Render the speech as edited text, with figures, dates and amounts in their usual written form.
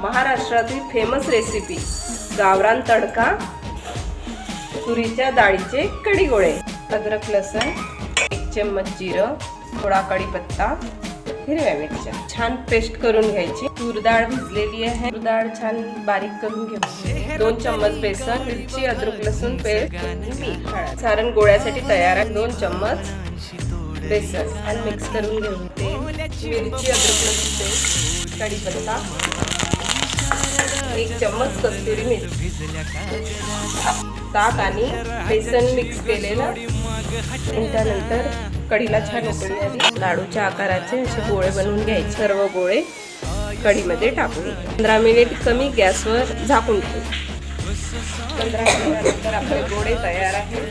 महाराष्ट्रातील famous recipe गावरान तडका, तुरीच्या डाळीचे कढी गोळे, अद्रक लसूण, 1 चम्मच जिरं, थोडा कढीपत्ता, हिरव्या मिरच्या छान पेस्ट करून घ्यायची। तूर डाळ भिजलेली आहे, तूर डाळ छान बारीक करून घ्यायची। 2 चम्मच बेसन, मिरची, अद्रक लसूण पेस्ट, मीठ। सारण गोळ्यासाठी तयार आहे। 2 चम्मच बेसन आणि मिक्स करून घेऊन तेल, मिरची, अद्रक लसूण पेस्ट, कढीपत्ता, 1 चम्मच कस्तुरी मेथी, ताक आणि बेसन मिक्स केलेलं। त्यानंतर कढीला छान उकळी आली। लाडूच्या आकाराचे असे गोळे बनवून घ्यायचे। सर्व गोळे कढीमध्ये टाकून 15 मिनिट कमी गॅसवर झाकून ठेवू। 15 मिनिटानंतर आपले गोळे तयार आहेत।